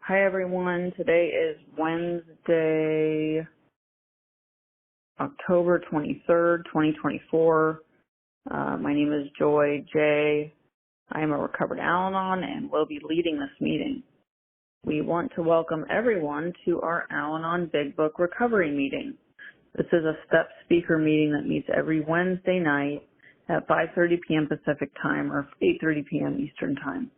Hi everyone, today is Wednesday, October 23rd, 2024. My name is Joy J. I am a recovered Al-Anon and will be leading this meeting. We want to welcome everyone to our Al-Anon Big Book Recovery meeting. This is a step speaker meeting that meets every Wednesday night at 5:30 p.m. Pacific Time or 8:30 p.m. Eastern Time.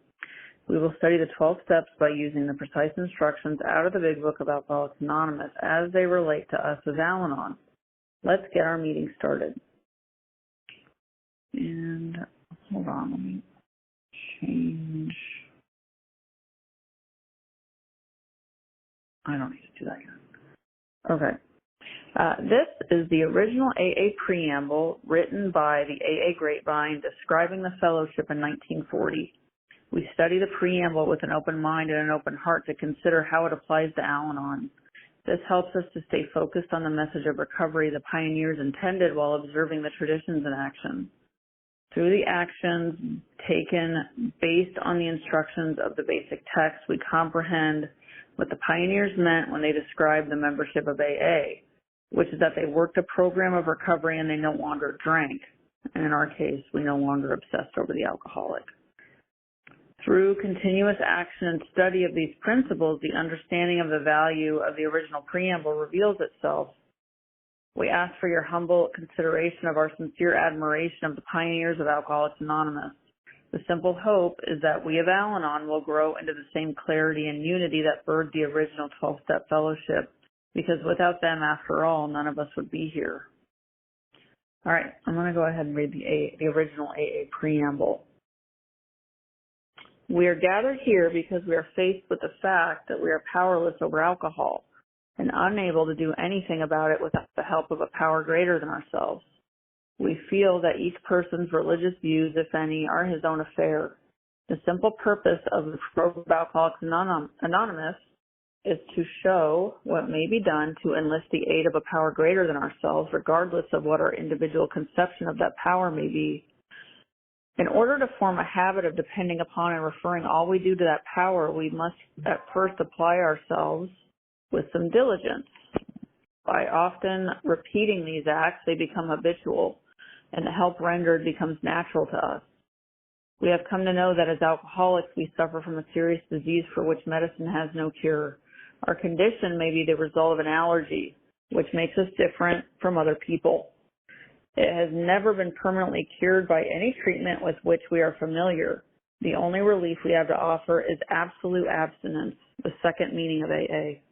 We will study the 12 steps by using the precise instructions out of the Big Book of Alcoholics Anonymous as they relate to us as Al-Anon. Let's get our meeting started. And hold on, let me change. I don't need to do that yet. Okay. This is the original AA preamble written by the AA Grapevine describing the fellowship in 1940. We study the preamble with an open mind and an open heart to consider how it applies to Al-Anon. This helps us to stay focused on the message of recovery the pioneers intended while observing the traditions in action. Through the actions taken based on the instructions of the basic text, we comprehend what the pioneers meant when they described the membership of AA, which is that they worked a program of recovery and they no longer drank. And in our case, we no longer obsessed over the alcoholic. Through continuous action and study of these principles, the understanding of the value of the original preamble reveals itself. We ask for your humble consideration of our sincere admiration of the pioneers of Alcoholics Anonymous. The simple hope is that we of Al-Anon will grow into the same clarity and unity that birthed the original 12-step fellowship, because without them, after all, none of us would be here. All right, I'm going to go ahead and read the original AA preamble. We are gathered here because we are faced with the fact that we are powerless over alcohol and unable to do anything about it without the help of a power greater than ourselves. We feel that each person's religious views, if any, are his own affair. The simple purpose of the program of Alcoholics Anonymous is to show what may be done to enlist the aid of a power greater than ourselves, regardless of what our individual conception of that power may be. In order to form a habit of depending upon and referring all we do to that power, we must at first apply ourselves with some diligence. By often repeating these acts, they become habitual, and the help rendered becomes natural to us. We have come to know that as alcoholics, we suffer from a serious disease for which medicine has no cure. Our condition may be the result of an allergy, which makes us different from other people. It has never been permanently cured by any treatment with which we are familiar. The only relief we have to offer is absolute abstinence, the second meaning of AA.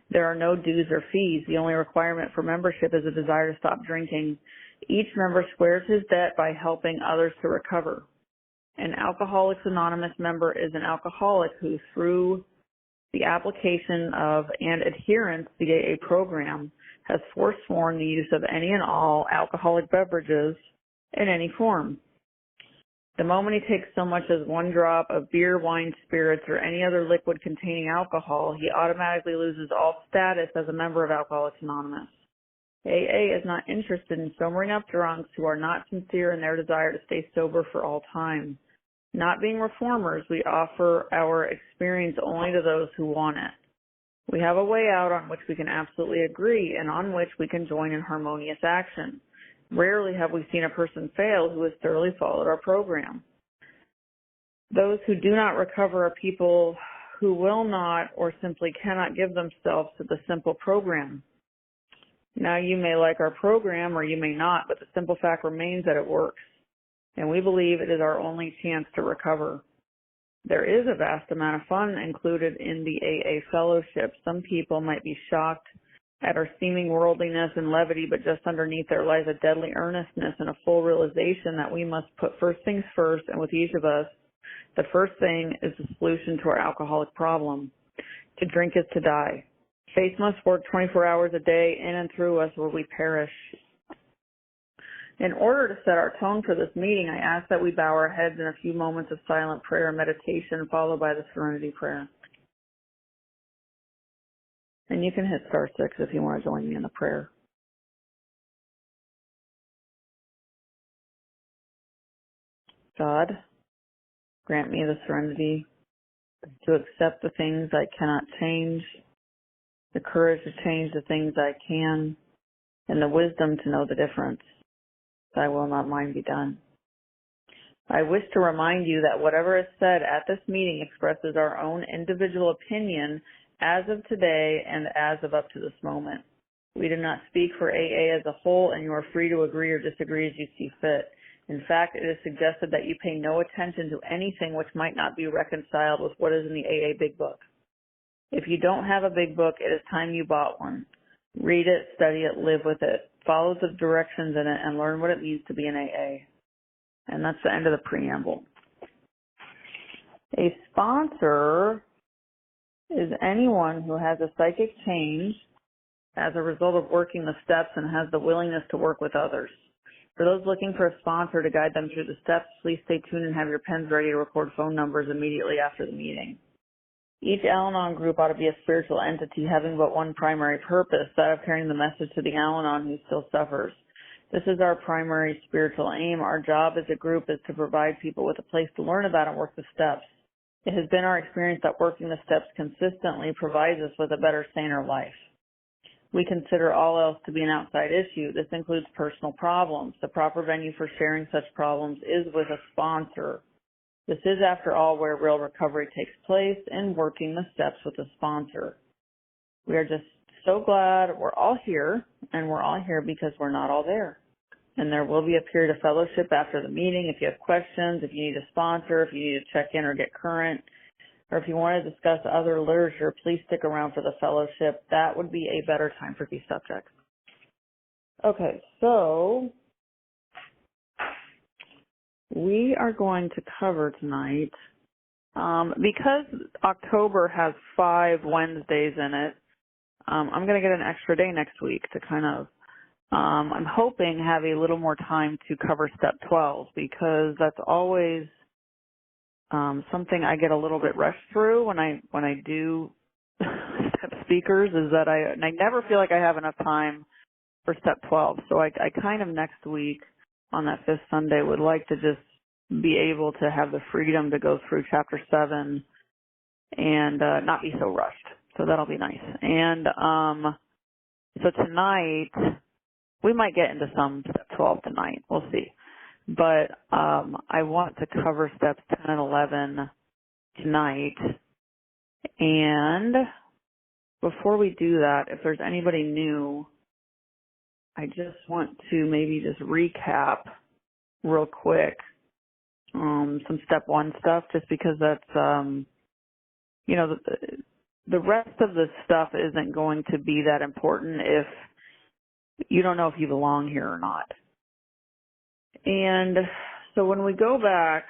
There are no dues or fees. The only requirement for membership is a desire to stop drinking. Each member squares his debt by helping others to recover. An Alcoholics Anonymous member is an alcoholic who, through the application of and adherence to the AA program, has forsworn the use of any and all alcoholic beverages in any form. The moment he takes so much as one drop of beer, wine, spirits, or any other liquid containing alcohol, he automatically loses all status as a member of Alcoholics Anonymous. AA is not interested in sobering up drunks who are not sincere in their desire to stay sober for all time. Not being reformers, we offer our experience only to those who want it. We have a way out on which we can absolutely agree and on which we can join in harmonious action. Rarely have we seen a person fail who has thoroughly followed our program. Those who do not recover are people who will not or simply cannot give themselves to the simple program. Now, you may like our program or you may not, but the simple fact remains that it works, and we believe it is our only chance to recover. There is a vast amount of fun included in the AA fellowship. Some people might be shocked at our seeming worldliness and levity, but just underneath there lies a deadly earnestness and a full realization that we must put first things first, and with each of us, the first thing is the solution to our alcoholic problem. To drink is to die. Faith must work 24 hours a day in and through us or we perish. In order to set our tone for this meeting, I ask that we bow our heads in a few moments of silent prayer and meditation, followed by the Serenity Prayer. And you can hit *6 if you want to join me in the prayer. God, grant me the serenity to accept the things I cannot change, the courage to change the things I can, and the wisdom to know the difference. Thy will, not mine, be done. I wish to remind you that whatever is said at this meeting expresses our own individual opinion as of today and as of up to this moment. We do not speak for AA as a whole, and you are free to agree or disagree as you see fit. In fact, it is suggested that you pay no attention to anything which might not be reconciled with what is in the AA Big Book. If you don't have a Big Book, it is time you bought one. Read it, study it, live with it, follow the directions in it, and learn what it means to be an AA. And that's the end of the preamble. A sponsor is anyone who has a psychic change as a result of working the steps and has the willingness to work with others. For those looking for a sponsor to guide them through the steps, please stay tuned and have your pens ready to record phone numbers immediately after the meeting. Each Al-Anon group ought to be a spiritual entity having but one primary purpose, that of carrying the message to the Al-Anon who still suffers. This is our primary spiritual aim. Our job as a group is to provide people with a place to learn about and work the steps. It has been our experience that working the steps consistently provides us with a better, saner life. We consider all else to be an outside issue. This includes personal problems. The proper venue for sharing such problems is with a sponsor. This is, after all, where real recovery takes place, in working the steps with a sponsor. We are just so glad we're all here, and we're all here because we're not all there. And there will be a period of fellowship after the meeting. If you have questions, if you need a sponsor, if you need to check in or get current, or if you want to discuss other literature, please stick around for the fellowship. That would be a better time for these subjects. Okay, so we are going to cover tonight, because October has 5 Wednesdays in it, I'm going to get an extra day next week to kind of, I'm hoping have a little more time to cover step 12, because that's always something I get a little bit rushed through when I do step speakers, is that I never feel like I have enough time for step 12. So I kind of next week on that 5th Sunday would like to just be able to have the freedom to go through chapter 7 and not be so rushed. So that'll be nice. And so tonight, we might get into some step 12 tonight. We'll see. But I want to cover steps 10 and 11 tonight. And before we do that, if there's anybody new, I just want to maybe just recap real quick some step 1 stuff, just because that's, you know, the rest of the stuff isn't going to be that important if you don't know if you belong here or not. And so when we go back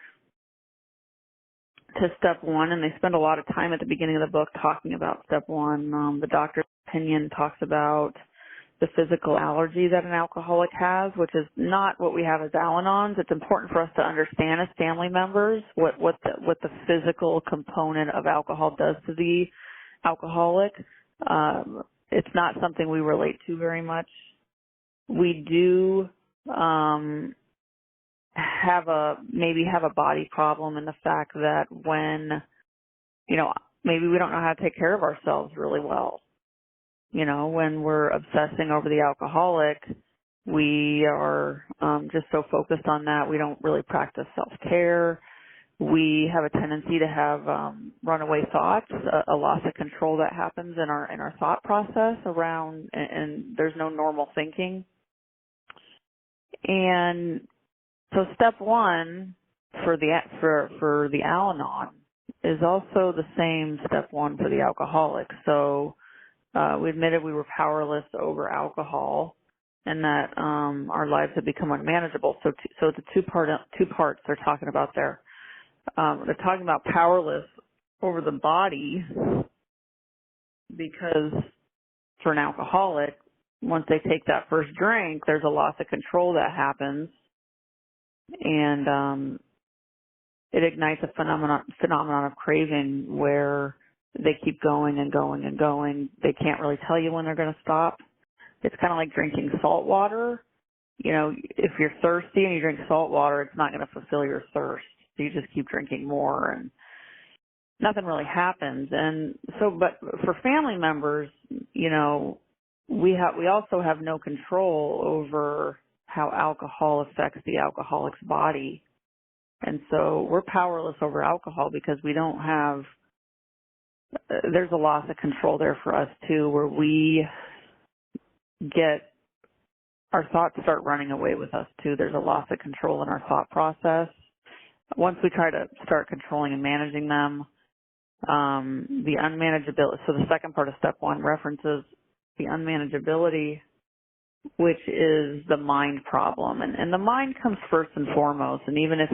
to step 1, and they spend a lot of time at the beginning of the book talking about step 1, the doctor's opinion talks about the physical allergy that an alcoholic has, which is not what we have as Al-Anons. It's important for us to understand as family members what the physical component of alcohol does to the alcoholic. It's not something we relate to very much. We do maybe have a body problem in the fact that when, you know, maybe we don't know how to take care of ourselves really well. You know, when we're obsessing over the alcoholic, we are just so focused on that. We don't really practice self-care. We have a tendency to have runaway thoughts, a loss of control that happens in our thought process around, and there's no normal thinking. And so step 1 for the Al-Anon is also the same step 1 for the alcoholic. So we admitted we were powerless over alcohol, and that our lives had become unmanageable. So the two parts they're talking about there. They're talking about powerless over the body, because for an alcoholic, once they take that first drink, there's a loss of control that happens, and it ignites a phenomenon of craving where they keep going and going and going. They can't really tell you when they're going to stop. It's kind of like drinking salt water. You know, if you're thirsty and you drink salt water, it's not going to fulfill your thirst. So you just keep drinking more. nothing really happens. And so, but for family members, we also have no control over how alcohol affects the alcoholic's body. And so we're powerless over alcohol because we don't have, there's a loss of control there for us too, where we get, our thoughts start running away with us too. There's a loss of control in our thought process. Once we try to start controlling and managing them, the unmanageability, so the second part of step one references the unmanageability, which is the mind problem. And the mind comes first and foremost. And even if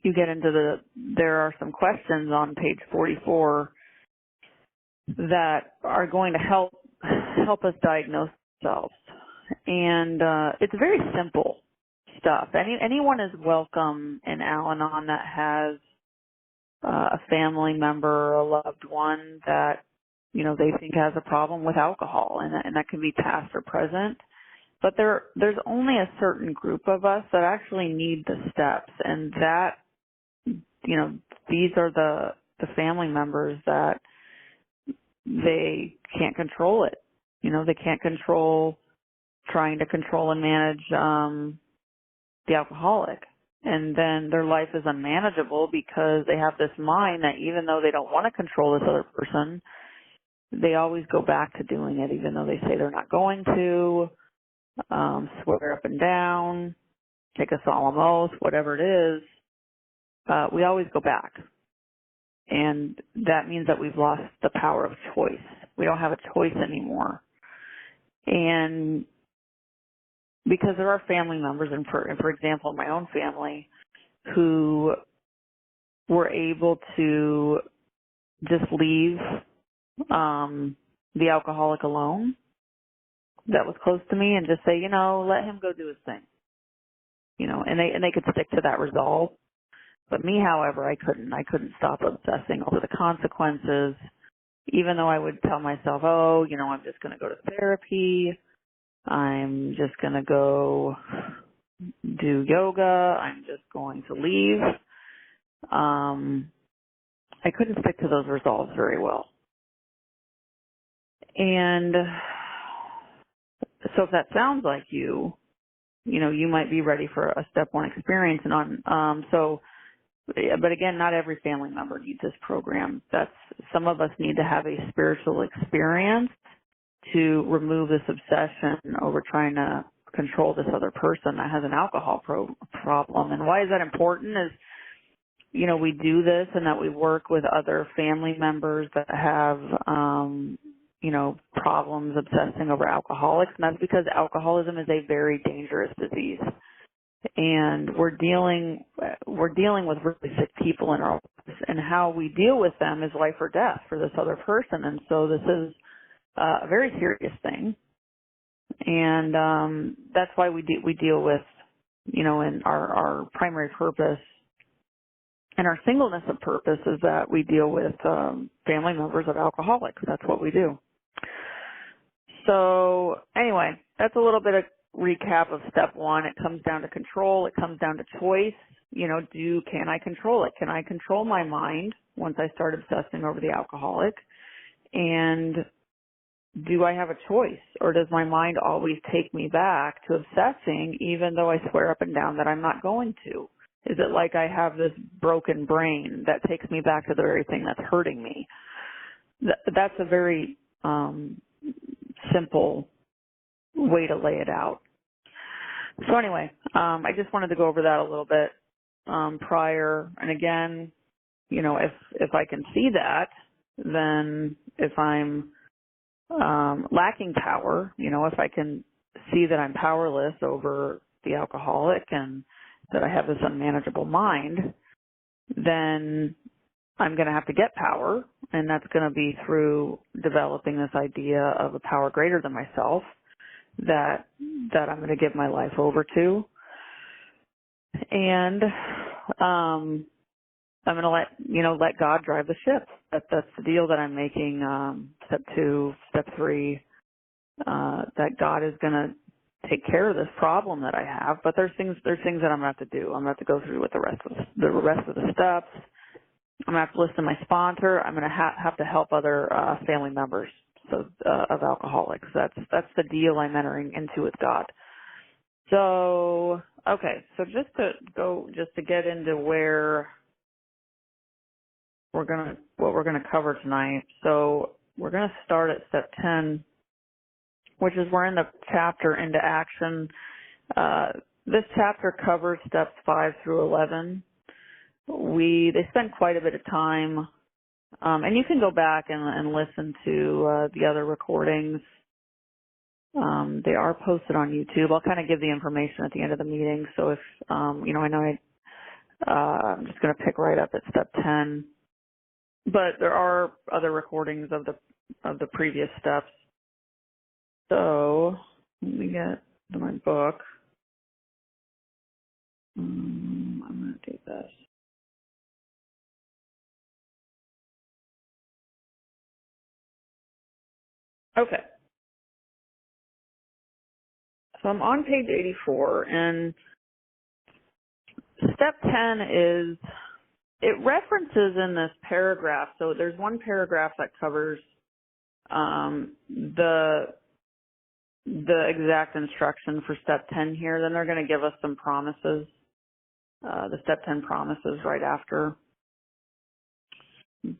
you get into there are some questions on page 44 that are going to help us diagnose ourselves. And it's very simple stuff. Anyone is welcome in Al-Anon that has a family member, a loved one that, they think has a problem with alcohol, and that can be past or present. But there's only a certain group of us that actually need the steps, and that, these are the family members that they can't control it. They can't control trying to control and manage the alcoholic. And then their life is unmanageable because they have this mind that even though they don't want to control this other person, they always go back to doing it, even though they say they're not going to, swear up and down, take a solemn oath, whatever it is. We always go back. And that means that we've lost the power of choice. We don't have a choice anymore. And because there are family members, and for example, my own family, who were able to just leave the alcoholic alone that was close to me and just say, let him go do his thing. And they could stick to that resolve. But me, however, I couldn't stop obsessing over the consequences, even though I would tell myself, I'm just going to go to therapy. I'm just going to go do yoga. I'm just going to leave. I couldn't stick to those resolves very well. And so if that sounds like you might be ready for a step one experience. And but again, not every family member needs this program. Some of us need to have a spiritual experience to remove this obsession over trying to control this other person that has an alcohol problem. And why is that important is, we do this and that we work with other family members that have, problems obsessing over alcoholics. And that's because alcoholism is a very dangerous disease. And we're dealing with really sick people in our lives, and how we deal with them is life or death for this other person. And so this is a very serious thing. And that's why we deal with, in our primary purpose and our singleness of purpose is that we deal with family members of alcoholics. That's what we do. So anyway, that's a little bit of recap of step one. It comes down to control. It comes down to choice. Can I control it? Can I control my mind once I start obsessing over the alcoholic? And do I have a choice, or does my mind always take me back to obsessing even though I swear up and down that I'm not going to? Is it like I have this broken brain that takes me back to the very thing that's hurting me? That's a very simple way to lay it out. So anyway, I just wanted to go over that a little bit prior. And again, if I can see that, then if I'm lacking power, if I can see that I'm powerless over the alcoholic and that I have this unmanageable mind, then I'm going to have to get power, and that's going to be through developing this idea of a power greater than myself that I'm going to give my life over to. And I'm going to let God drive the ship. That's the deal that I'm making. Step 2, step 3, that God is going to take care of this problem that I have. But there's things that I'm going to have to do. I'm going to have to go through with the rest of the steps. I'm going to have to listen to my sponsor. I'm going to have to help other family members of alcoholics. That's the deal I'm entering into with God. So, okay, so just to get into what we're gonna cover tonight. So we're gonna start at step 10, which is we're in the chapter Into Action. This chapter covers steps 5 through 11. They spend quite a bit of time, and you can go back and listen to the other recordings. They are posted on YouTube. I'll kind of give the information at the end of the meeting. So if I'm just going to pick right up at step 10. But there are other recordings of the previous steps. So let me get to my book. I'm going to do this. Okay. So I'm on page 84, and step 10 it references in this paragraph. So there's one paragraph that covers the exact instruction for step 10 here. Then they're going to give us some promises, the step 10 promises right after.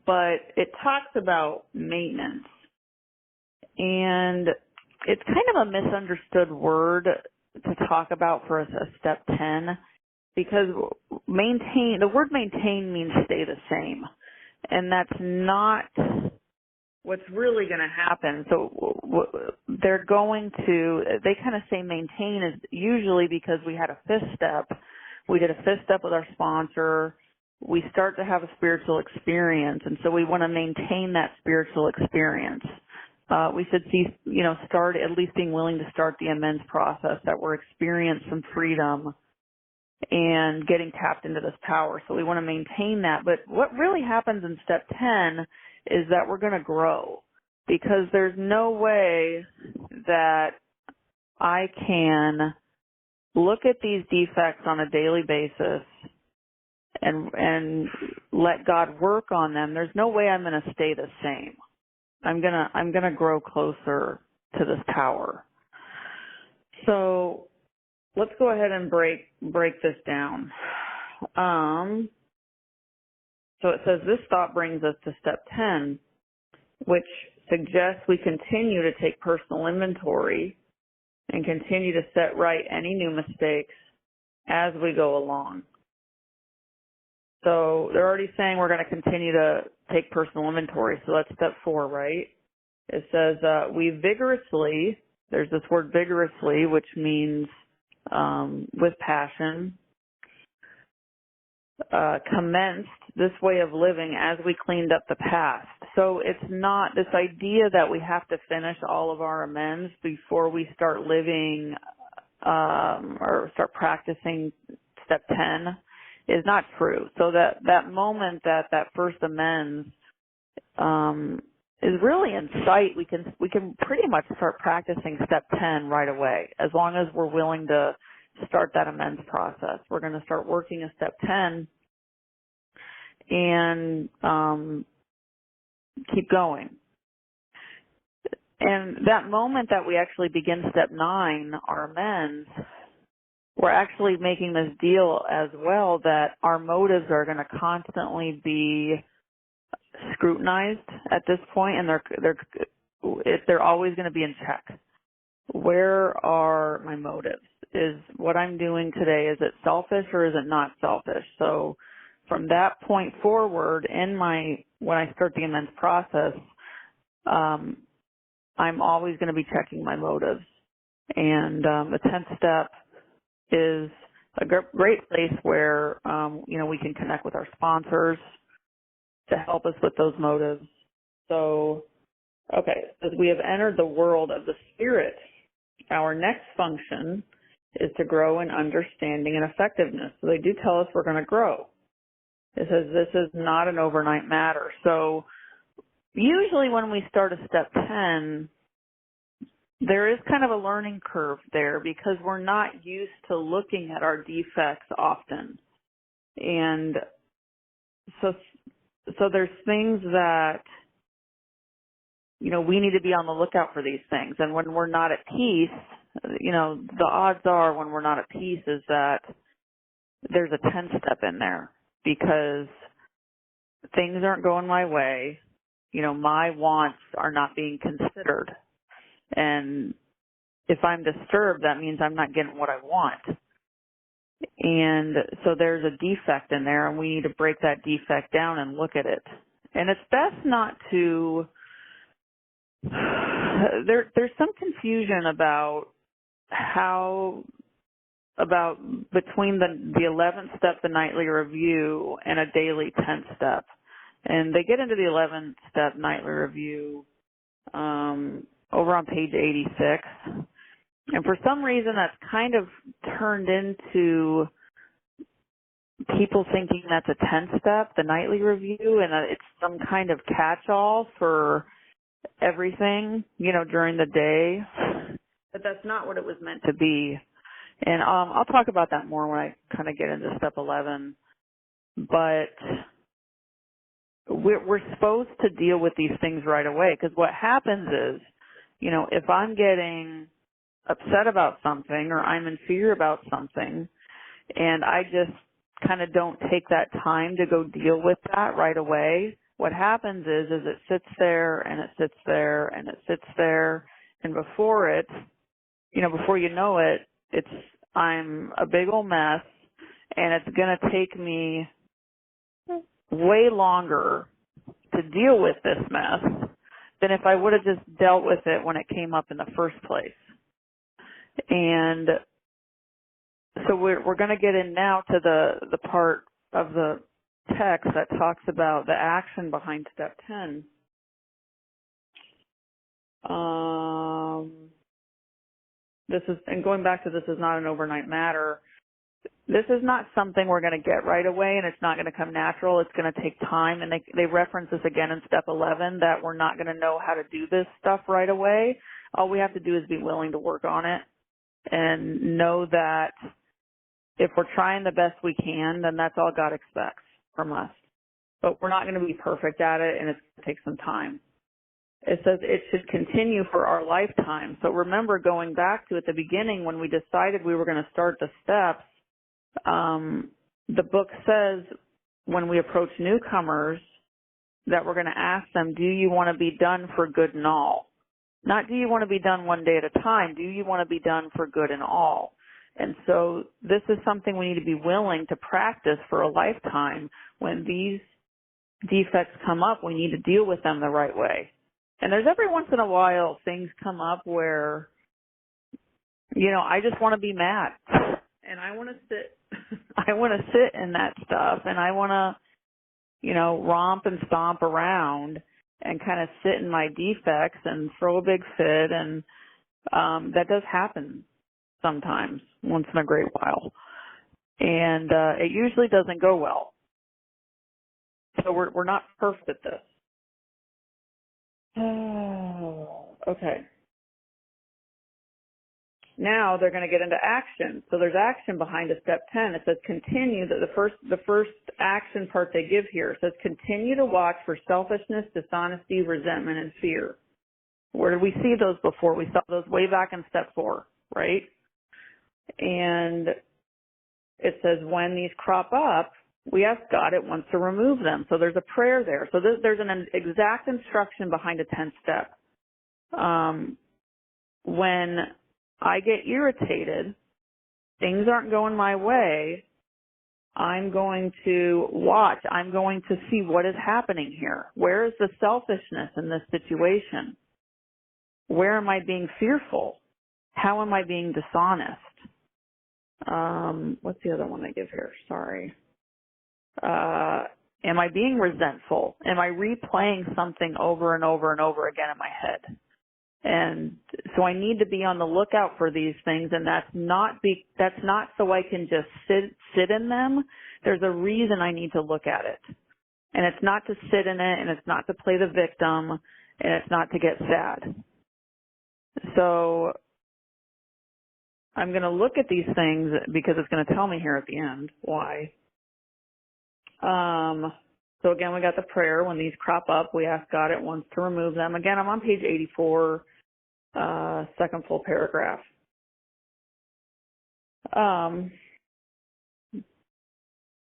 But it talks about maintenance. And it's kind of a misunderstood word to talk about for a step 10, because the word maintain means stay the same. And that's not what's really going to happen. So they kind of say maintain is usually because we had a fifth step. We did a fifth step with our sponsor. We start to have a spiritual experience, and so we want to maintain that spiritual experience. We should start at least being willing to start the amends process, that we're experiencing some freedom and getting tapped into this power. So we want to maintain that. But what really happens in step 10 is that we're going to grow, because there's no way that I can look at these defects on a daily basis and let God work on them. There's no way I'm going to stay the same. I'm gonna grow closer to this power. So let's go ahead and break this down. So it says this thought brings us to step 10, which suggests we continue to take personal inventory and continue to set right any new mistakes as we go along. So they're already saying we're going to continue to take personal inventory. So that's step 4, right? It says we vigorously, there's this word vigorously, which means with passion, commenced this way of living as we cleaned up the past. So it's not this idea that we have to finish all of our amends before we start living or start practicing step 10 is not true. So that moment that first amends is really in sight, we can pretty much start practicing step 10 right away, as long as we're willing to start that amends process. We're going to start working a step 10 and keep going. And that moment that we actually begin step 9, our amends, we're actually making this deal as well that our motives are going to constantly be scrutinized at this point, and they're always going to be in check. Where are my motives? Is what I'm doing today, is it selfish or is it not selfish? So from that point forward, when I start the amends process, I'm always going to be checking my motives. And the 10th step is a great place where we can connect with our sponsors to help us with those motives. So, okay, as we have entered the world of the spirit, our next function is to grow in understanding and effectiveness. So they do tell us we're going to grow. It says this is not an overnight matter. So usually when we start a step 10, there is kind of a learning curve there, because we're not used to looking at our defects often. And so so there's things that, we need to be on the lookout for these things. And when we're not at peace, the odds are when we're not at peace is that there's a 10 step in there because things aren't going my way. My wants are not being considered. And if I'm disturbed, that means I'm not getting what I want. And so there's a defect in there, and we need to break that defect down and look at it. And it's best not to, there's some confusion about between the 11th step, the nightly review, and a daily 10th step. And they get into the 11th step nightly review over on page 86. And for some reason, that's kind of turned into people thinking that's a 10th step, the nightly review, and it's some kind of catch-all for everything, during the day. But that's not what it was meant to be. And I'll talk about that more when I kind of get into step 11. But we're supposed to deal with these things right away, because what happens is, if I'm getting upset about something or I'm in fear about something and I just kind of don't take that time to go deal with that right away, what happens is it sits there and it sits there and it sits there, and before you know it, I'm a big old mess, and it's going to take me way longer to deal with this mess than if I would have just dealt with it when it came up in the first place. And so we're going to get in now to the part of the text that talks about the action behind step 10. And going back to this is not an overnight matter. This is not something we're going to get right away, and it's not going to come natural. It's going to take time, and they reference this again in step 11, that we're not going to know how to do this stuff right away. All we have to do is be willing to work on it and know that if we're trying the best we can, then that's all God expects from us. But we're not going to be perfect at it, and it's going to take some time. It says it should continue for our lifetime. So remember, going back to at the beginning when we decided we were going to start the steps, the book says when we approach newcomers that we're going to ask them, do you want to be done for good and all? Not do you want to be done one day at a time, do you want to be done for good and all? And so this is something we need to be willing to practice for a lifetime. When these defects come up, we need to deal with them the right way. And there's every once in a while things come up where, I just want to be mad. And I want to sit in that stuff, and I want to, romp and stomp around and kind of sit in my defects and throw a big fit. And that does happen sometimes, once in a great while. And it usually doesn't go well. So we're not perfect at this. Oh, okay. Now they're going to get into action. So there's action behind a step 10. It says continue. The first action part they give here, it says continue to watch for selfishness, dishonesty, resentment, and fear. Where did we see those before? We saw those way back in step 4, right? And it says when these crop up, we ask God at once to remove them. So there's a prayer there. So there's an exact instruction behind a 10th step. When I get irritated, things aren't going my way, I'm going to watch. I'm going to see what is happening here. Where is the selfishness in this situation? Where am I being fearful? How am I being dishonest? What's the other one they give here? Sorry. Am I being resentful? Am I replaying something over and over and over again in my head? And so I need to be on the lookout for these things, and that's not so I can just sit in them. There's a reason I need to look at it. And it's not to sit in it, and it's not to play the victim, and it's not to get sad. So I'm going to look at these things because it's going to tell me here at the end why. So again, we got the prayer. When these crop up, we ask God at once to remove them. Again, I'm on page 84, second full paragraph. So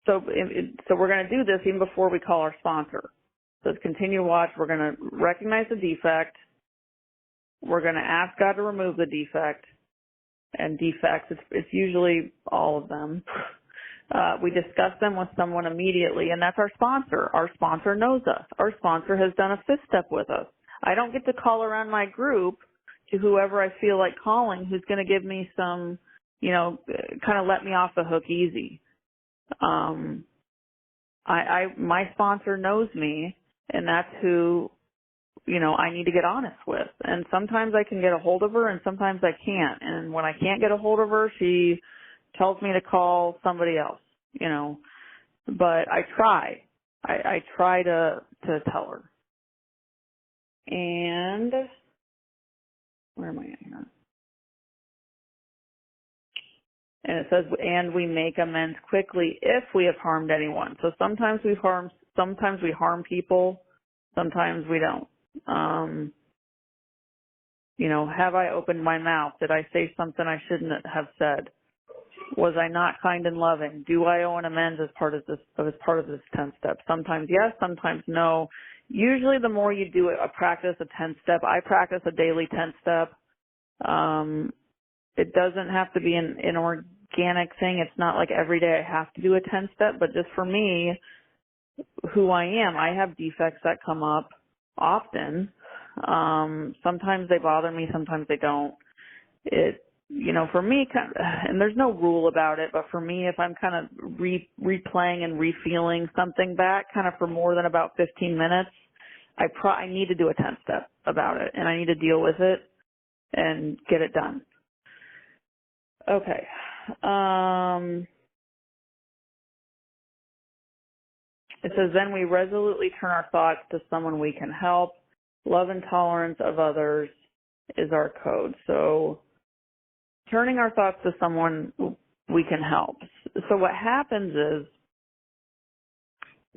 we're going to do this even before we call our sponsor. So it's continue watch. We're going to recognize the defect. We're going to ask God to remove the defect. And defects, it's usually all of them. We discuss them with someone immediately, and that's our sponsor. Our sponsor knows us. Our sponsor has done a fifth step with us. I don't get to call around my group to whoever I feel like calling who's going to give me some, kind of let me off the hook easy. My sponsor knows me, and that's who, I need to get honest with. And sometimes I can get a hold of her and sometimes I can't. And when I can't get a hold of her, she tells me to call somebody else, but I try. I try to tell her. And where am I at here? And it says, and we make amends quickly if we have harmed anyone. So sometimes we harm people, sometimes we don't. Have I opened my mouth? Did I say something I shouldn't have said? Was I not kind and loving? Do I owe an amends as part of this 10 step? Sometimes yes, sometimes no. Usually the more you do a practice a 10 step, I practice a daily 10 step. It doesn't have to be an organic thing. It's not like every day I have to do a 10 step, but just for me, who I am, I have defects that come up often. Sometimes they bother me, sometimes they don't. For me, and there's no rule about it, but for me, if I'm kind of replaying and refeeling something back kind of for more than about 15 minutes, I need to do a 10 step about it, and I need to deal with it and get it done. Okay. It says, then we resolutely turn our thoughts to someone we can help. Love and tolerance of others is our code. So turning our thoughts to someone we can help. So what happens is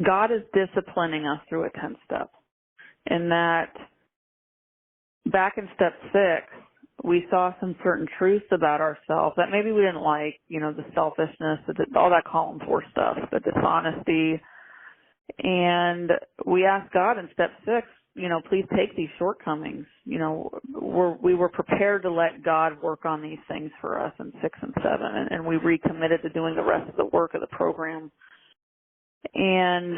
God is disciplining us through a 10 step. In that back in step 6, we saw some certain truths about ourselves that maybe we didn't like, the selfishness, all that column 4 stuff, the dishonesty. And we asked God in step 6, please take these shortcomings. We were prepared to let God work on these things for us in 6 and 7, and we recommitted to doing the rest of the work of the program. And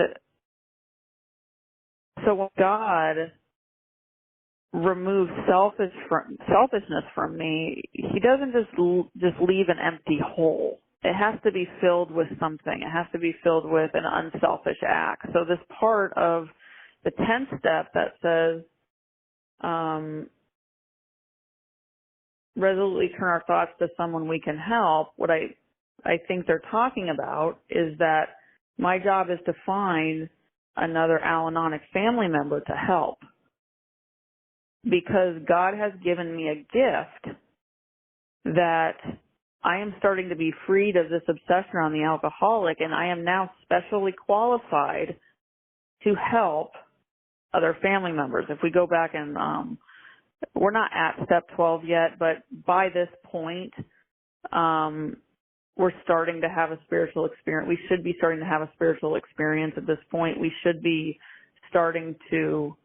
so when God removes selfishness from me, He doesn't just leave an empty hole. It has to be filled with something. It has to be filled with an unselfish act. So this part of the 10th step that says, resolutely turn our thoughts to someone we can help, what I think they're talking about is that my job is to find another Al-Anonic family member to help. Because God has given me a gift that I am starting to be freed of this obsession on the alcoholic, and I am now specially qualified to help other family members. If we go back and we're not at step 12 yet, but by this point, we're starting to have a spiritual experience. We should be starting to have a spiritual experience at this point. We should be starting to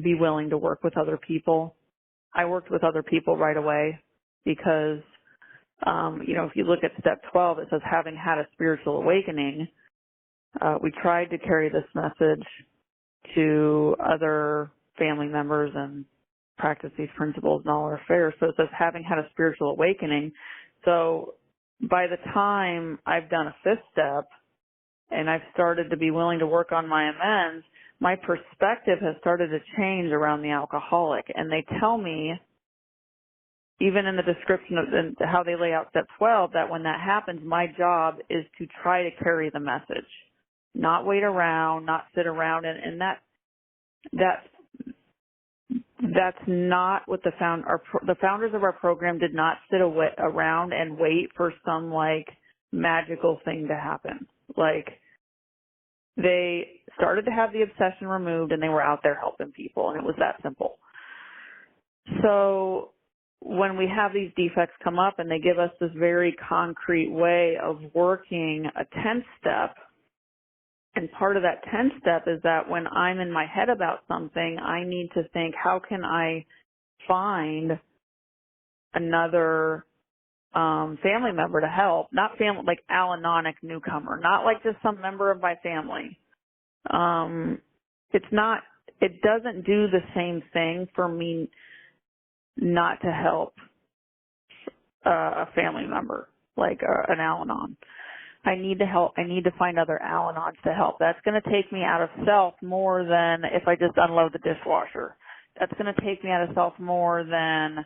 be willing to work with other people. I worked with other people right away because, if you look at step 12, it says having had a spiritual awakening. We tried to carry this message to other family members and practice these principles in all our affairs. So it says having had a spiritual awakening. So by the time I've done a 5th step and I've started to be willing to work on my amends, my perspective has started to change around the alcoholic. And they tell me, even in the description of how they lay out step 12, that when that happens, my job is to try to carry the message, not wait around, not sit around. And that's not what the founders of our program did not sit around and wait for some magical thing to happen. They started to have the obsession removed, and they were out there helping people, and it was that simple. So when we have these defects come up and they give us this very concrete way of working a 10th step, and part of that 10th step is that when I'm in my head about something, I need to think, how can I find another family member to help? Not family, like Al-Anonic newcomer, not like just some member of my family. It doesn't do the same thing for me not to help a family member, like an Al-Anon. I need to help. I need to find other Al-Anons to help. That's going to take me out of self more than if I just unload the dishwasher. That's going to take me out of self more than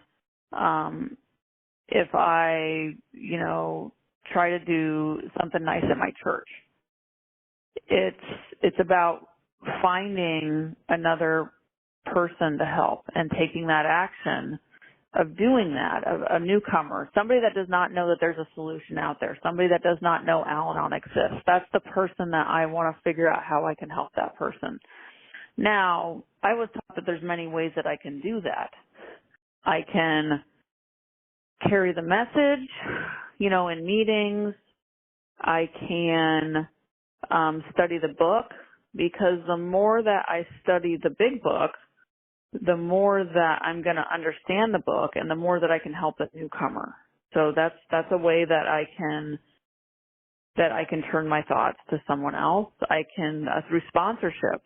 if I, try to do something nice at my church. It's about finding another person to help and taking that action of doing that, of a newcomer, somebody that does not know that there's a solution out there, somebody that does not know Al-Anon exists. That's the person that I want to figure out how I can help that person. Now, I was taught that there's many ways that I can do that. I can carry the message, in meetings. I can study the book, because the more that I study the big book, the more that I'm going to understand the book and the more that I can help the newcomer. So that's a way that I can turn my thoughts to someone else. I can, through sponsorship,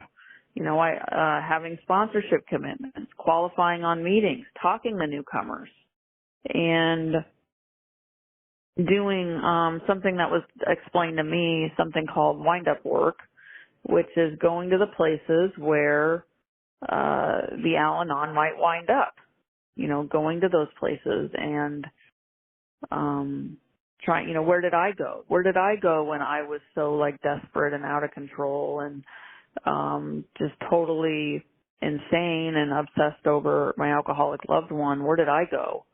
having sponsorship commitments, qualifying on meetings, talking to newcomers, and doing something that was explained to me, something called wind-up work, which is going to the places where the Al-Anon might wind up, going to those places and trying, where did I go? Where did I go when I was so desperate and out of control and just totally insane and obsessed over my alcoholic loved one? Where did I go?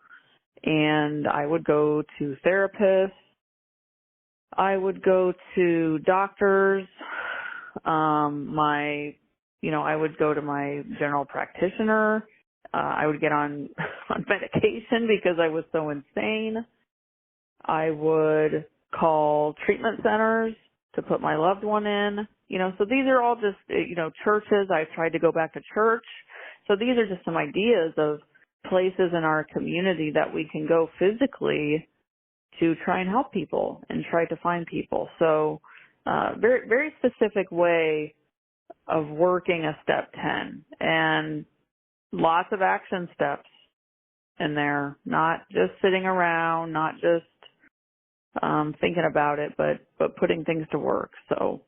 And I would go to therapists. I would go to doctors. I would go to my general practitioner. I would get on medication because I was so insane. I would call treatment centers to put my loved one in. So these are all just, churches. I've tried to go back to church. So these are just some ideas of places in our community that we can go physically to try and help people and try to find people. So very, very specific way of working a step 10, and lots of action steps in there, not just sitting around, not just thinking about it, but putting things to work. So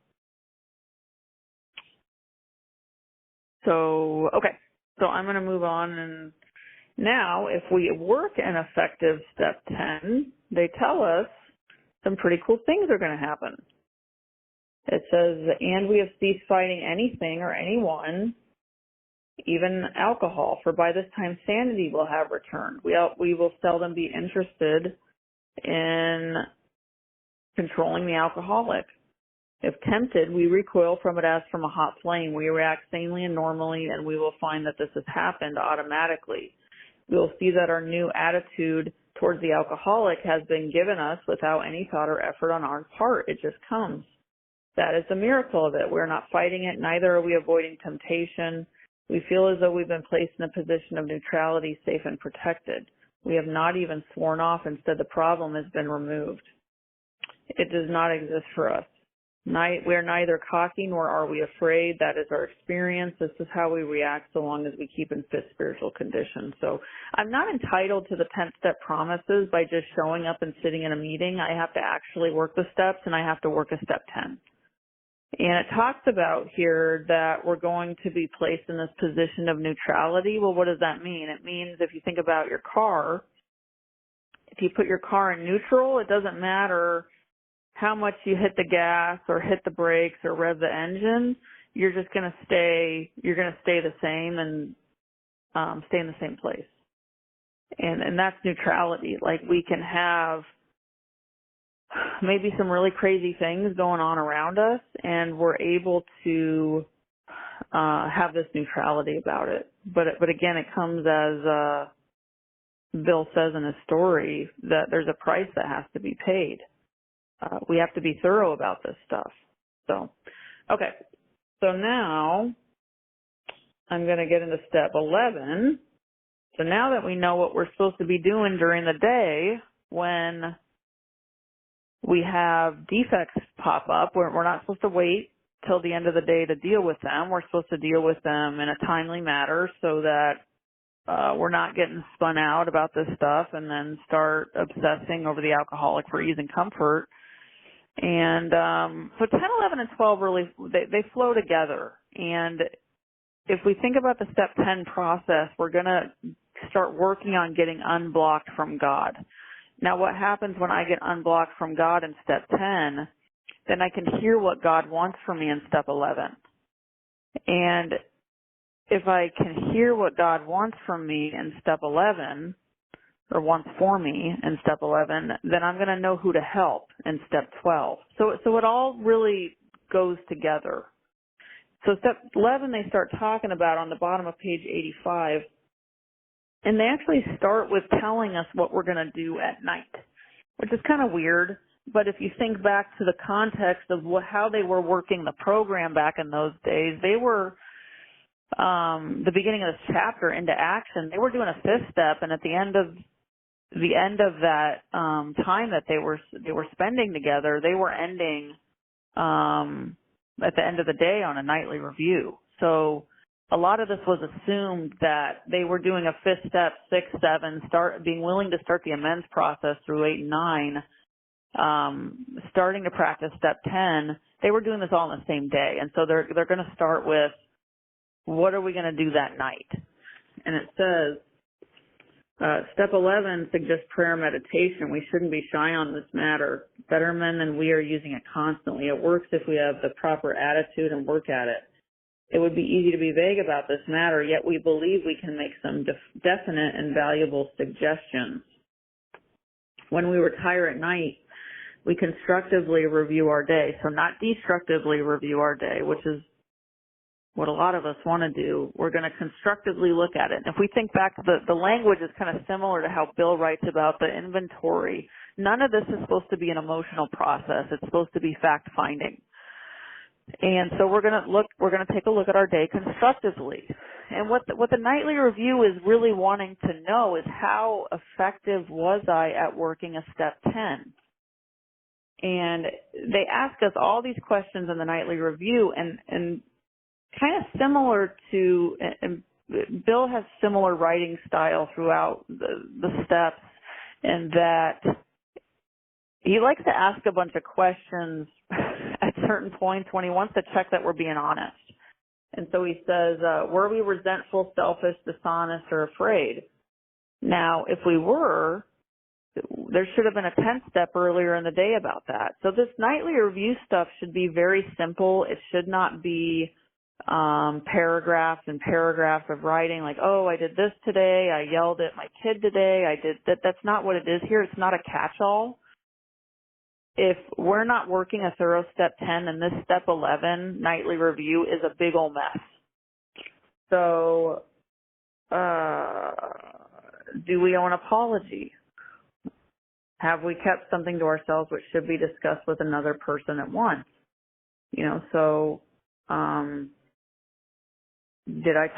okay. So I'm going to move on, and now if we work an effective step 10, they tell us some pretty cool things are going to happen. It says, and we have ceased fighting anything or anyone, even alcohol, for by this time sanity will have returned. We will seldom be interested in controlling the alcoholic. If tempted, we recoil from it as from a hot flame. We react sanely and normally, and we will find that this has happened automatically. We will see that our new attitude towards the alcoholic has been given us without any thought or effort on our part. It just comes. That is the miracle of it. We're not fighting it, neither are we avoiding temptation. We feel as though we've been placed in a position of neutrality, safe and protected. We have not even sworn off. Instead, the problem has been removed. It does not exist for us. We are neither cocky nor are we afraid. That is our experience. This is how we react so long as we keep in fit spiritual condition. So I'm not entitled to the 10-step promises by just showing up and sitting in a meeting. I have to actually work the steps, and I have to work a step 10. And it talks about here that we're going to be placed in this position of neutrality. Well, what does that mean? It means if you think about your car, if you put your car in neutral, it doesn't matter how much you hit the gas or hit the brakes or rev the engine, you're going to stay the same and stay in the same place. And that's neutrality. Like, we can have maybe some really crazy things going on around us, and we're able to have this neutrality about it. But again, it comes as Bill says in his story that there's a price that has to be paid. We have to be thorough about this stuff. So, okay. So now I'm going to get into step 11. So now that we know what we're supposed to be doing during the day when we have defects pop up, we're not supposed to wait till the end of the day to deal with them. We're supposed to deal with them in a timely manner so that we're not getting spun out about this stuff and then start obsessing over the alcoholic for ease and comfort. And so 10, 11, and 12 really, they flow together. And if we think about the step 10 process, we're going to start working on getting unblocked from God. Now, what happens when I get unblocked from God in step 10, then I can hear what God wants from me in step 11. And if I can hear what God wants from me in step 11, or wants for me in step 11, then I'm going to know who to help in step 12. So it all really goes together. So step 11 they start talking about on the bottom of page 85, and they actually start with telling us what we're going to do at night, which is kind of weird. But if you think back to the context of how they were working the program back in those days, they were the beginning of this chapter into action. They were doing a fifth step, and at the end of that time that they were spending together, they were ending at the end of the day on a nightly review. So a lot of this was assumed that they were doing a fifth step, 6, 7, being willing to start the amends process through 8 and 9, starting to practice step 10. They were doing this all on the same day, and so they're going to start with, what are we going to do that night? And it says, step 11 suggests prayer meditation. We shouldn't be shy on this matter. Better men than we are using it constantly. It works if we have the proper attitude and work at it. It would be easy to be vague about this matter, yet we believe we can make some definite and valuable suggestions. When we retire at night, we constructively review our day. So not destructively review our day, which is what a lot of us want to do. We're going to constructively look at it. And if we think back to the language is kind of similar to how Bill writes about the inventory. None of this is supposed to be an emotional process. It's supposed to be fact-finding. And so we're going to take a look at our day constructively. And what the nightly review is really wanting to know is, how effective was I at working a step 10? And they ask us all these questions in the nightly review, and kind of similar to, and Bill has similar writing style throughout the steps, in that he likes to ask a bunch of questions at certain points when he wants to check that we're being honest. And so he says, were we resentful, selfish, dishonest, or afraid? Now, if we were, there should have been a 10th step earlier in the day about that. So this nightly review stuff should be very simple. It should not be paragraphs and paragraphs of writing like, oh, I did this today, I yelled at my kid today, I did that. That's not what it is here. It's not a catch-all. If we're not working a thorough step 10, then this step 11 nightly review is a big old mess. So, do we owe an apology? Have we kept something to ourselves which should be discussed with another person at once? So, did I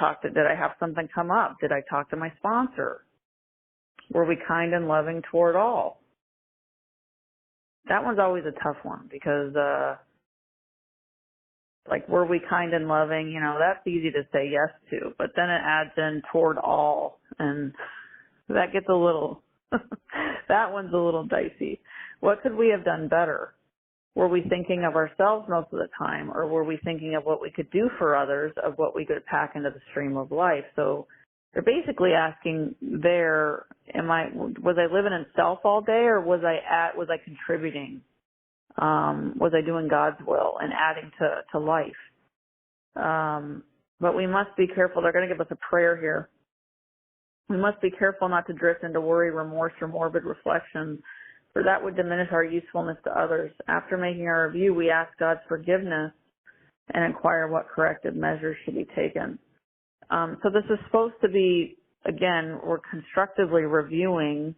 have something come up? Did I talk to my sponsor? Were we kind and loving toward all? That one's always a tough one because, were we kind and loving? That's easy to say yes to, but then it adds in toward all, and that gets a little, that one's a little dicey. What could we have done better? Were we thinking of ourselves most of the time, or were we thinking of what we could do for others, of what we could pack into the stream of life? So they're basically asking there, was I living in self all day, or was I contributing? Was I doing God's will and adding to life? But we must be careful. They're going to give us a prayer here. We must be careful not to drift into worry, remorse, or morbid reflection. for that would diminish our usefulness to others. After making our review, we ask God's forgiveness and inquire what corrective measures should be taken. So this is supposed to be, again, we're constructively reviewing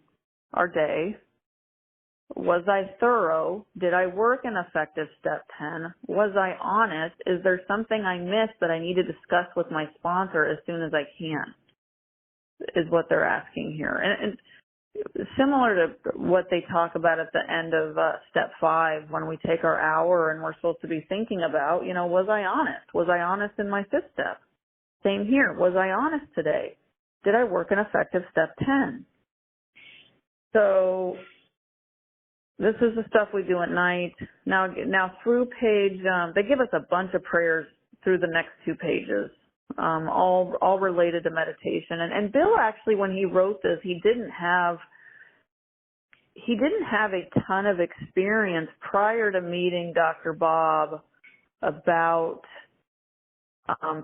our day. Was I thorough? Did I work in effective step 10? Was I honest? Is there something I missed that I need to discuss with my sponsor as soon as I can? Is what they're asking here. And similar to what they talk about at the end of step 5, when we take our hour and we're supposed to be thinking about, was I honest? Was I honest in my 5th step? Same here. Was I honest today? Did I work in effective step 10? So this is the stuff we do at night. Now through page, they give us a bunch of prayers through the next 2 pages, all related to meditation. And Bill actually, when he wrote this, he didn't have a ton of experience prior to meeting Dr. Bob about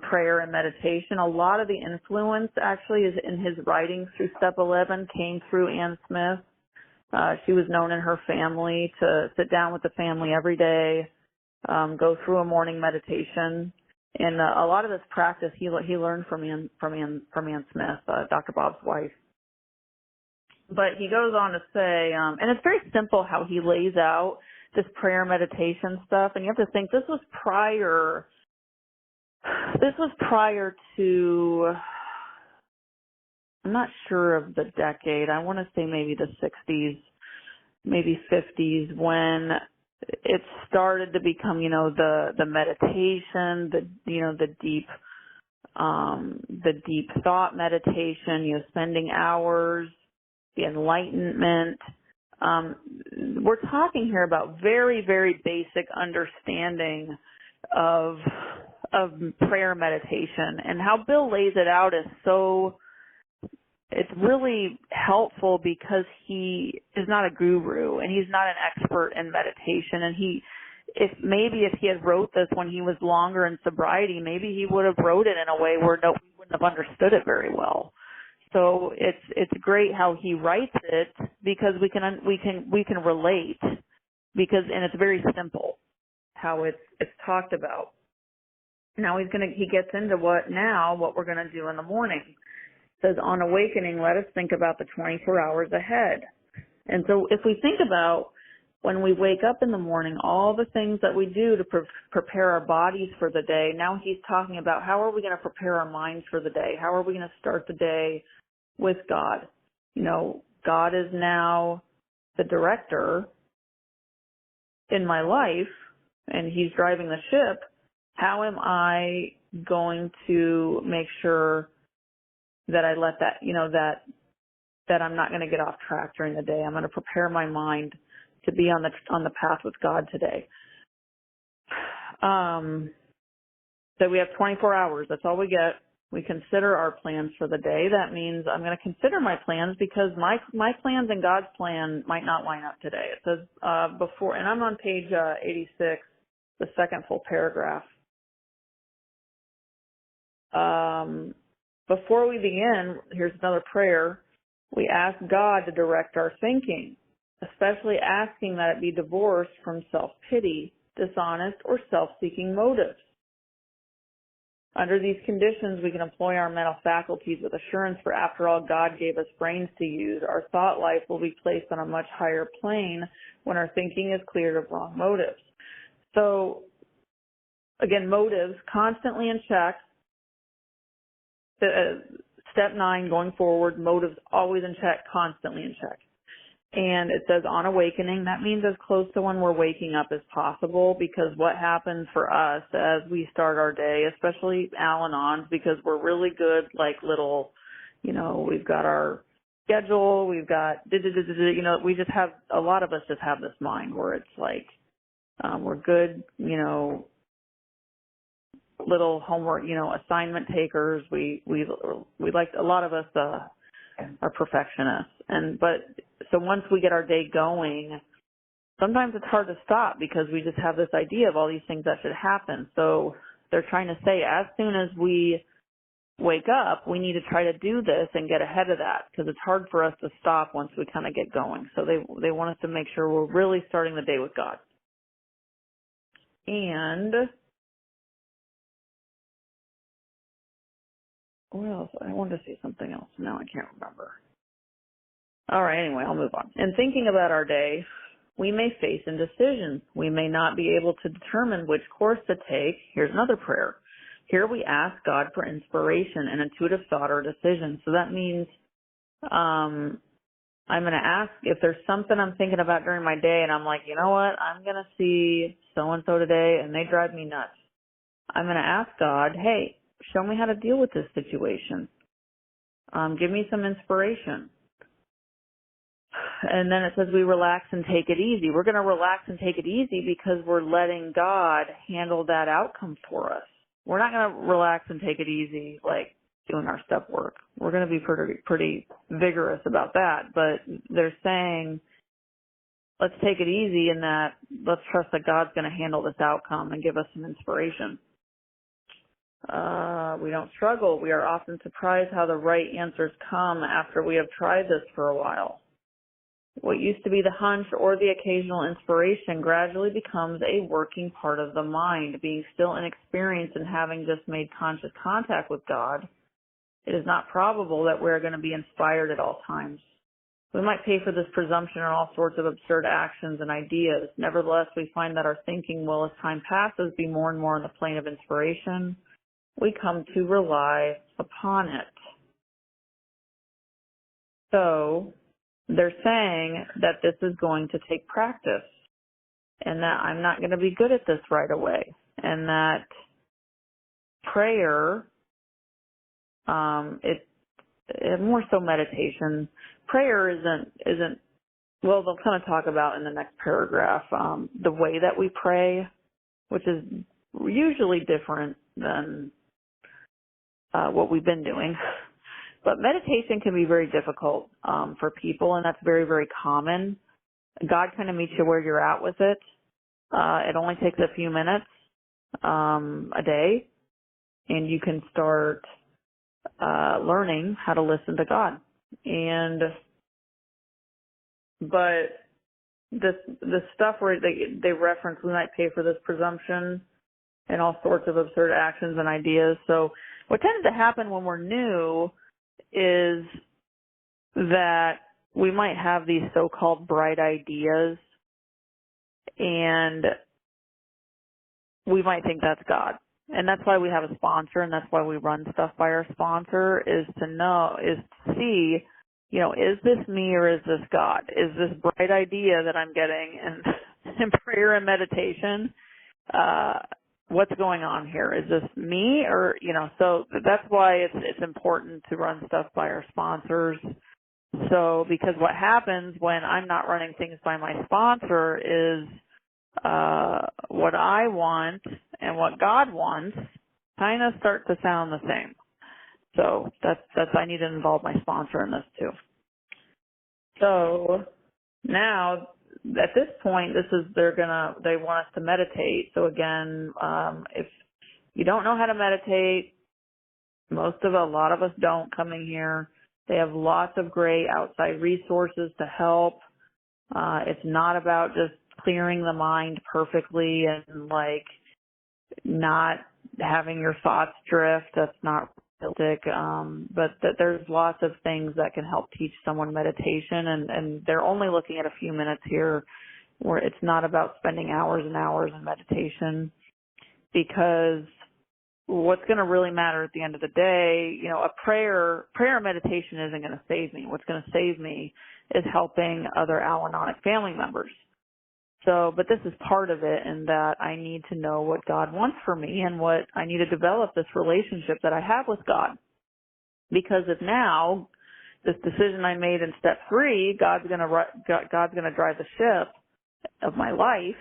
prayer and meditation. A lot of the influence actually is in his writings through step 11 came through Ann Smith. She was known in her family to sit down with the family every day, go through a morning meditation. And a lot of this practice he learned from Ann Smith, Dr. Bob's wife. But he goes on to say, and it's very simple how he lays out this prayer meditation stuff. And you have to think this was prior to, I'm not sure of the decade. I want to say maybe the 60s, maybe 50s, when it started to become, the meditation, the deep thought meditation, spending hours, the enlightenment. We're talking here about very, very basic understanding of prayer meditation, and how Bill lays it out is it's really helpful because he is not a guru and he's not an expert in meditation. And if he had wrote this when he was longer in sobriety, maybe he would have wrote it in a way where we wouldn't have understood it very well. So it's great how he writes it because we can relate and it's very simple how it's talked about. Now he gets into what we're going to do in the morning. It says, on awakening, let us think about the 24 hours ahead. And so if we think about when we wake up in the morning, all the things that we do to prepare our bodies for the day, now he's talking about how are we going to prepare our minds for the day? How are we going to start the day with God? God is now the director in my life, and he's driving the ship. How am I going to make sure that I let that I'm not going to get off track during the day? I'm going to prepare my mind to be on the path with God today. So we have 24 hours. That's all we get. We consider our plans for the day. That means I'm going to consider my plans because my plans and God's plan might not line up today. It says before, and I'm on page 86, the second full paragraph. Before we begin, here's another prayer. We ask God to direct our thinking, especially asking that it be divorced from self-pity, dishonest, or self-seeking motives. Under these conditions, we can employ our mental faculties with assurance, for after all, God gave us brains to use. Our thought life will be placed on a much higher plane when our thinking is cleared of wrong motives. So, again, motives constantly in check. Step 9, going forward, motives always in check, constantly in check. And it says on awakening, that means as close to when we're waking up as possible, because what happens for us as we start our day, especially Al-Anons, because we're really good, like little, we've got our schedule, we've got, we just have, a lot of us just have this mind where it's like, we're good, little homework, assignment takers. We like, a lot of us are perfectionists. So once we get our day going, sometimes it's hard to stop because we just have this idea of all these things that should happen. So they're trying to say as soon as we wake up, we need to try to do this and get ahead of that, because it's hard for us to stop once we kind of get going. So they want us to make sure we're really starting the day with God. And what else? I wanted to say something else. Now I can't remember. All right, anyway, I'll move on. In thinking about our day, we may face indecision. We may not be able to determine which course to take. Here's another prayer. Here we ask God for inspiration and intuitive thought or decision. So that means I'm going to ask if there's something I'm thinking about during my day and I'm like, you know what, I'm going to see so-and-so today and they drive me nuts. I'm going to ask God, hey, show me how to deal with this situation. Give me some inspiration. And then it says we relax and take it easy. We're going to relax and take it easy because we're letting God handle that outcome for us. We're not going to relax and take it easy like doing our step work. We're going to be pretty vigorous about that. But they're saying, let's take it easy in that let's trust that God's going to handle this outcome and give us some inspiration. We don't struggle. We are often surprised how the right answers come after we have tried this for a while. What used to be the hunch or the occasional inspiration gradually becomes a working part of the mind. Being still inexperienced and having just made conscious contact with God, it is not probable that we're going to be inspired at all times. We might pay for this presumption on all sorts of absurd actions and ideas. Nevertheless, we find that our thinking will, as time passes, be more and more on the plane of inspiration. We come to rely upon it. So, they're saying that this is going to take practice and that I'm not going to be good at this right away, and that prayer, more so meditation, prayer isn't, well, they'll kind of talk about in the next paragraph, the way that we pray, which is usually different than what we've been doing. But meditation can be very difficult for people, and that's very, very common. God kind of meets you where you're at with it. It only takes a few minutes a day, and you can start learning how to listen to God. But the stuff where they reference, we might pay for this presumption and all sorts of absurd actions and ideas. So what tends to happen when we're new is that we might have these so-called bright ideas, and we might think that's God. And that's why we have a sponsor, and that's why we run stuff by our sponsor, is to see, is this me or is this God? Is this bright idea that I'm getting in prayer and meditation, what's going on here? Is this me or, so that's why it's important to run stuff by our sponsors. So, because what happens when I'm not running things by my sponsor is, what I want and what God wants kind of start to sound the same. So that's, I need to involve my sponsor in this too. So now, at this point, they want us to meditate. So again, if you don't know how to meditate, a lot of us don't coming here. They have lots of great outside resources to help. It's not about just clearing the mind perfectly and not having your thoughts drift. That's not realistic. But there's lots of things that can help teach someone meditation, and they're only looking at a few minutes here, where it's not about spending hours and hours in meditation, because what's going to really matter at the end of the day, a prayer and meditation isn't going to save me. What's going to save me is helping other Al-Anonic family members. So, but this is part of it, in that I need to know what God wants for me and what I need to develop this relationship that I have with God. Because if now this decision I made in step 3, God's going to drive the ship of my life,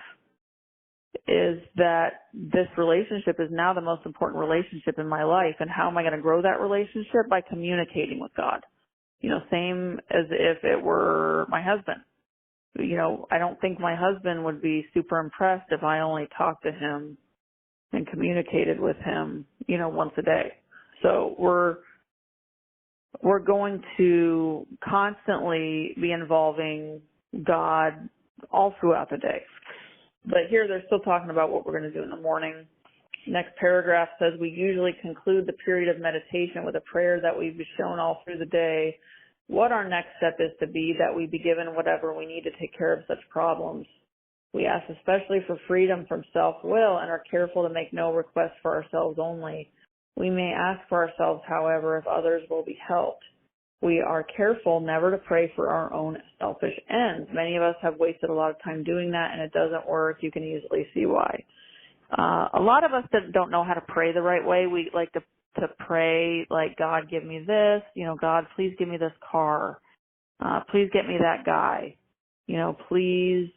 is that this relationship is now the most important relationship in my life. And how am I going to grow that relationship? By communicating with God. Same as if it were my husband. I don't think my husband would be super impressed if I only talked to him and communicated with him, once a day. So we're going to constantly be involving God all throughout the day. But here they're still talking about what we're going to do in the morning. Next paragraph says we usually conclude the period of meditation with a prayer that we've shown all through the day what our next step is to be, that we be given whatever we need to take care of such problems. We ask especially for freedom from self-will and are careful to make no requests for ourselves only. We may ask for ourselves, however, if others will be helped. We are careful never to pray for our own selfish ends. Many of us have wasted a lot of time doing that, and it doesn't work. You can easily see why. A lot of us that don't know how to pray the right way, we like to pray like, God, give me this. God, please give me this car. Please get me that guy. Please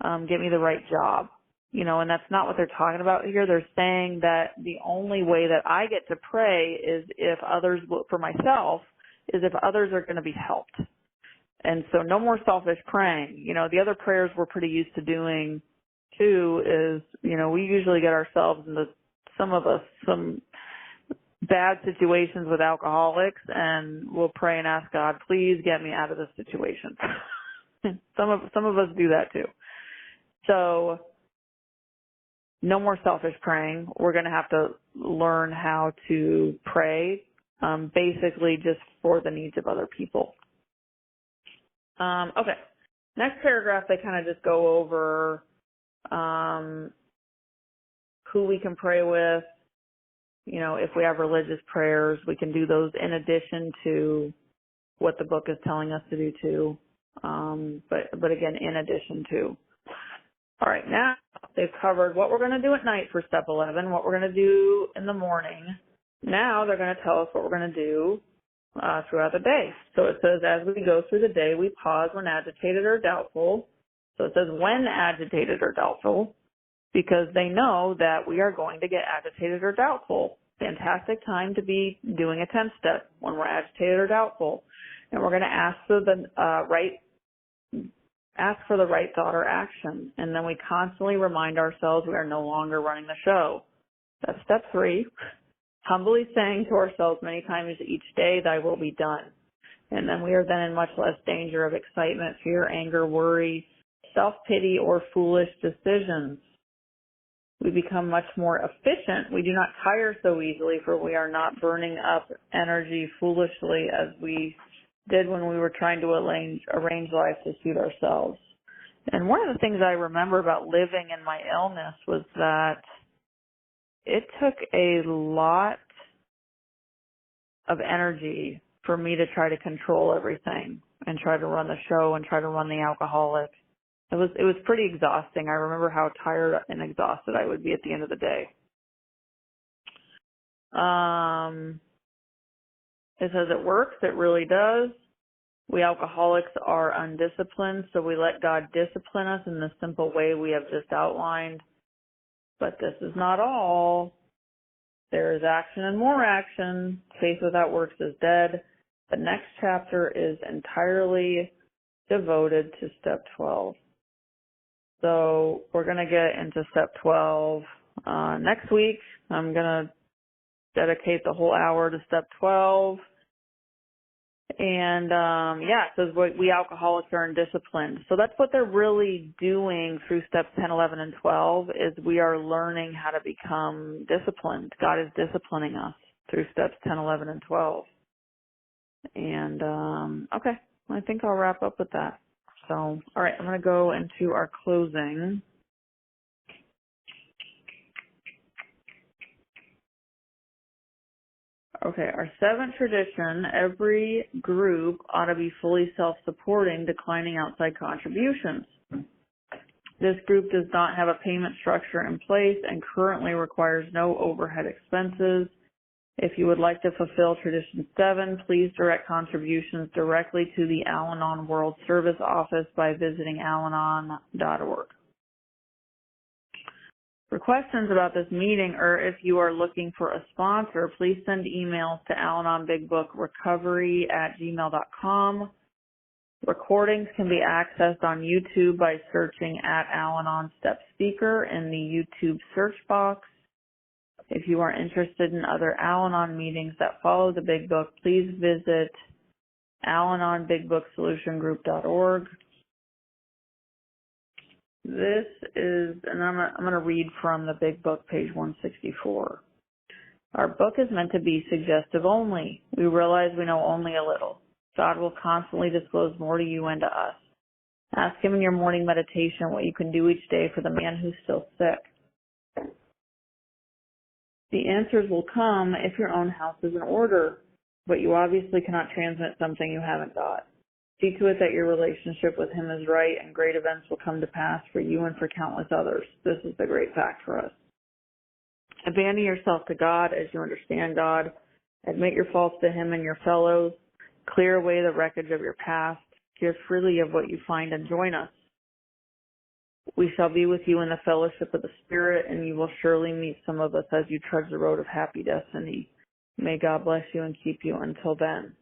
get me the right job. And that's not what they're talking about here. They're saying that the only way that I get to pray is if others, for myself, is if others are going to be helped. And so no more selfish praying. The other prayers we're pretty used to doing too is, we usually get ourselves into some bad situations with alcoholics, and we'll pray and ask God, please get me out of this situation. Some of us do that too. So no more selfish praying. We're going to have to learn how to pray, basically just for the needs of other people. Okay. Next paragraph, they kind of just go over who we can pray with. If we have religious prayers, we can do those in addition to what the book is telling us to do too. But again, in addition to. All right, now they've covered what we're going to do at night for step 11, what we're going to do in the morning. Now they're going to tell us what we're going to do throughout the day. So it says, as we go through the day, we pause when agitated or doubtful. So it says when agitated or doubtful, because they know that we are going to get agitated or doubtful. Fantastic time to be doing a 10 step when we're agitated or doubtful. And we're going to ask for the right thought or action. And then we constantly remind ourselves we are no longer running the show. That's step 3. Humbly saying to ourselves many times each day, thy will be done. And then we are then in much less danger of excitement, fear, anger, worry, self-pity, or foolish decisions. We become much more efficient. We do not tire so easily, for we are not burning up energy foolishly as we did when we were trying to arrange life to suit ourselves. And one of the things I remember about living in my illness was that it took a lot of energy for me to try to control everything and try to run the show and try to run the alcoholic. It was pretty exhausting. I remember how tired and exhausted I would be at the end of the day. It says it works. It really does. We alcoholics are undisciplined, so we let God discipline us in the simple way we have just outlined. But this is not all. There is action and more action. Faith without works is dead. The next chapter is entirely devoted to step 12. So we're going to get into step 12 next week. I'm going to dedicate the whole hour to step 12. And, it says we alcoholics are undisciplined. So that's what they're really doing through steps 10, 11, and 12 is we are learning how to become disciplined. God is disciplining us through steps 10, 11, and 12. And, okay, I think I'll wrap up with that. So, all right, I'm going to go into our closing. Okay, our 7th tradition, every group ought to be fully self-supporting, declining outside contributions. This group does not have a payment structure in place and currently requires no overhead expenses. If you would like to fulfill Tradition 7, please direct contributions directly to the Al-Anon World Service Office by visiting alanon.org. For questions about this meeting or if you are looking for a sponsor, please send emails to alanon@gmail.com. Recordings can be accessed on YouTube by searching at Al-Anon Step Speaker in the YouTube search box. If you are interested in other Al-Anon meetings that follow the Big Book, please visit AlanonBigBookSolutionGroup.org. This is, and I'm going to read from the Big Book, page 164. Our book is meant to be suggestive only. We realize we know only a little. God will constantly disclose more to you and to us. Ask Him in your morning meditation what you can do each day for the man who's still sick. The answers will come if your own house is in order, but you obviously cannot transmit something you haven't got. See to it that your relationship with Him is right, and great events will come to pass for you and for countless others. This is the great fact for us. Abandon yourself to God as you understand God. Admit your faults to Him and your fellows. Clear away the wreckage of your past. Give freely of what you find and join us. We shall be with you in the fellowship of the Spirit, and you will surely meet some of us as you trudge the road of happy destiny. May God bless you and keep you until then.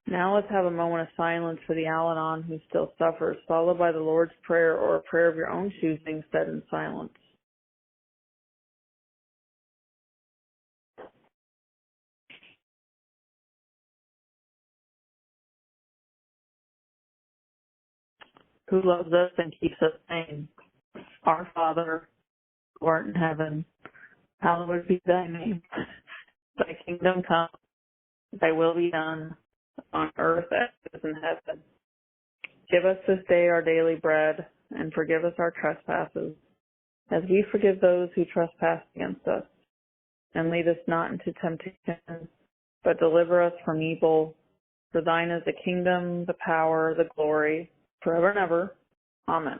Now let's have a moment of silence for the Al-Anon who still suffers, followed by the Lord's Prayer or a prayer of your own choosing said in silence. Who loves us and keeps us sane. Our Father, who art in heaven, hallowed be thy name. Thy kingdom come, thy will be done, on earth as it is in heaven. Give us this day our daily bread, and forgive us our trespasses, as we forgive those who trespass against us. And lead us not into temptation, but deliver us from evil. For thine is the kingdom, the power, the glory, forever and ever. Amen.